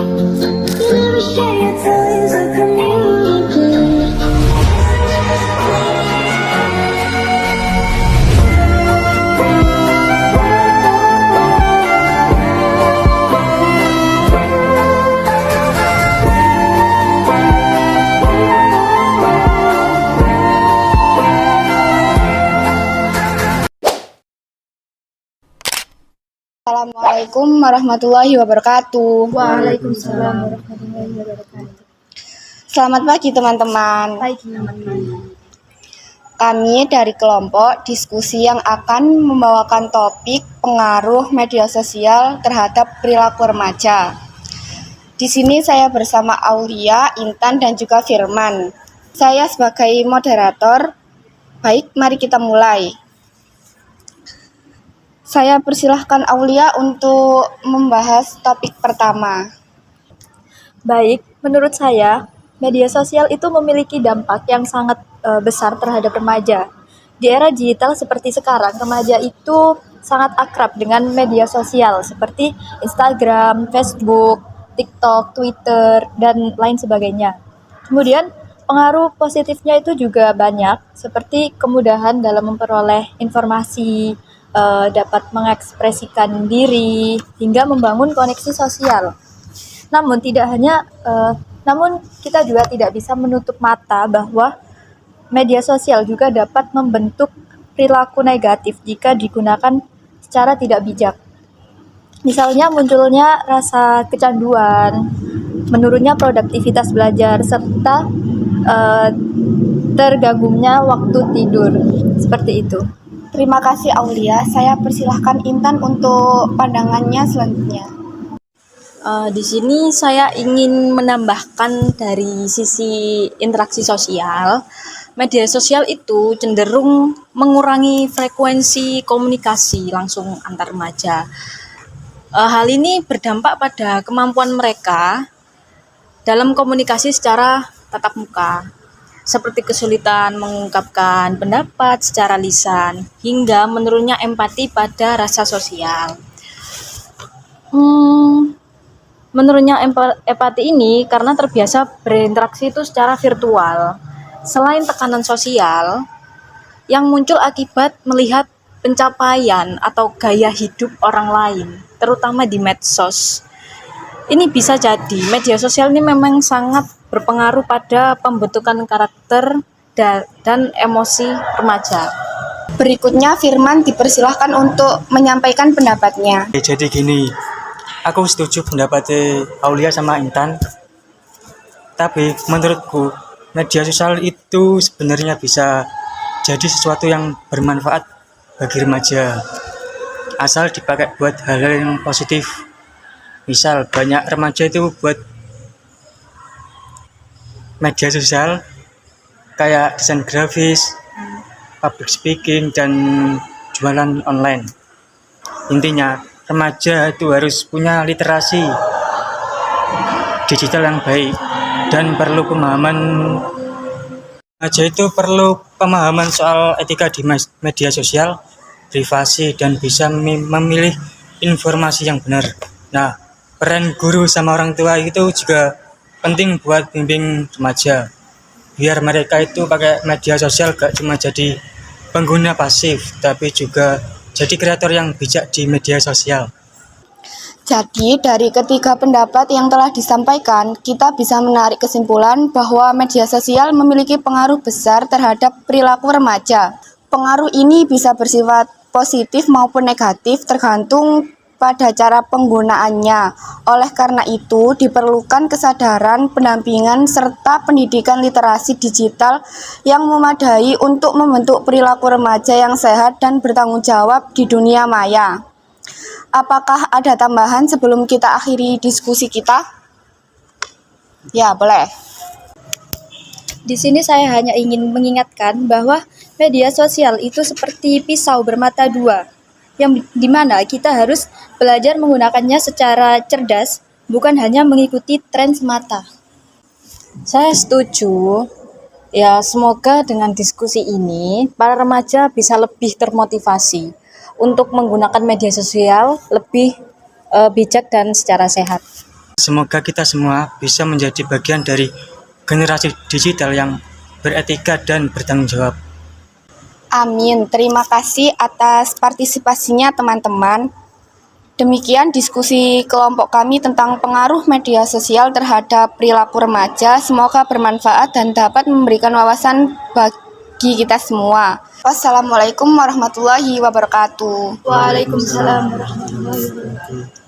never share your toys or communicate. Assalamualaikum warahmatullahi wabarakatuh. Waalaikumsalam warahmatullahi wabarakatuh. Selamat pagi teman-teman. Pagi teman-teman. Kami dari kelompok diskusi yang akan membawakan topik pengaruh media sosial terhadap perilaku remaja. Di sini saya bersama Aulia, Intan, dan juga Firman. Saya sebagai moderator. Baik, mari kita mulai. Saya persilahkan Aulia untuk membahas topik pertama. Baik, menurut saya, media sosial itu memiliki dampak yang sangat besar terhadap remaja. Di era digital seperti sekarang, remaja itu sangat akrab dengan media sosial seperti Instagram, Facebook, TikTok, Twitter, dan lain sebagainya. Kemudian, pengaruh positifnya itu juga banyak, seperti kemudahan dalam memperoleh informasi, dapat mengekspresikan diri, hingga membangun koneksi sosial. Namun kita juga tidak bisa menutup mata bahwa media sosial juga dapat membentuk perilaku negatif jika digunakan secara tidak bijak. Misalnya munculnya rasa kecanduan, menurunnya produktivitas belajar, serta tergabungnya waktu tidur. Seperti itu. Terima kasih Aulia. Saya persilahkan Intan untuk pandangannya selanjutnya. Di sini saya ingin menambahkan dari sisi interaksi sosial. Media sosial itu cenderung mengurangi frekuensi komunikasi langsung antar remaja. Hal ini berdampak pada kemampuan mereka dalam komunikasi secara tatap muka, seperti kesulitan mengungkapkan pendapat secara lisan, hingga menurunnya empati pada rasa sosial. Menurunnya empati ini karena terbiasa berinteraksi itu secara virtual. Selain tekanan sosial yang muncul akibat melihat pencapaian atau gaya hidup orang lain, terutama di medsos. Ini bisa jadi media sosial ini memang sangat berpengaruh pada pembentukan karakter dan emosi remaja. Berikutnya Firman dipersilahkan untuk menyampaikan pendapatnya. Jadi gini, aku setuju pendapatnya Aulia sama Intan. Tapi menurutku media sosial itu sebenarnya bisa jadi sesuatu yang bermanfaat bagi remaja, asal dipakai buat hal-hal yang positif. Misal banyak remaja itu buat media sosial kayak desain grafis, public speaking, dan jualan online. Intinya remaja itu harus punya literasi digital yang baik dan perlu pemahaman. Remaja itu perlu pemahaman soal etika di media sosial, privasi, dan bisa memilih informasi yang benar. Nah, peran guru sama orang tua itu juga penting buat bimbing remaja, biar mereka itu pakai media sosial gak cuma jadi pengguna pasif, tapi juga jadi kreator yang bijak di media sosial. Jadi dari ketiga pendapat yang telah disampaikan, kita bisa menarik kesimpulan bahwa media sosial memiliki pengaruh besar terhadap perilaku remaja. Pengaruh ini bisa bersifat positif maupun negatif tergantung pada cara penggunaannya. Oleh karena itu, diperlukan kesadaran, pendampingan, serta pendidikan literasi digital yang memadai untuk membentuk perilaku remaja yang sehat dan bertanggung jawab di dunia maya. Apakah ada tambahan sebelum kita akhiri diskusi kita? Ya, boleh. Di sini saya hanya ingin mengingatkan bahwa media sosial itu seperti pisau bermata dua, yang dimana kita harus belajar menggunakannya secara cerdas, bukan hanya mengikuti tren semata. Saya setuju. Ya, semoga dengan diskusi ini para remaja bisa lebih termotivasi untuk menggunakan media sosial lebih bijak dan secara sehat. Semoga kita semua bisa menjadi bagian dari generasi digital yang beretika dan bertanggung jawab. Amin. Terima kasih atas partisipasinya teman-teman. Demikian diskusi kelompok kami tentang pengaruh media sosial terhadap perilaku remaja. Semoga bermanfaat dan dapat memberikan wawasan bagi kita semua. Wassalamualaikum warahmatullahi wabarakatuh. Waalaikumsalam warahmatullahi wabarakatuh.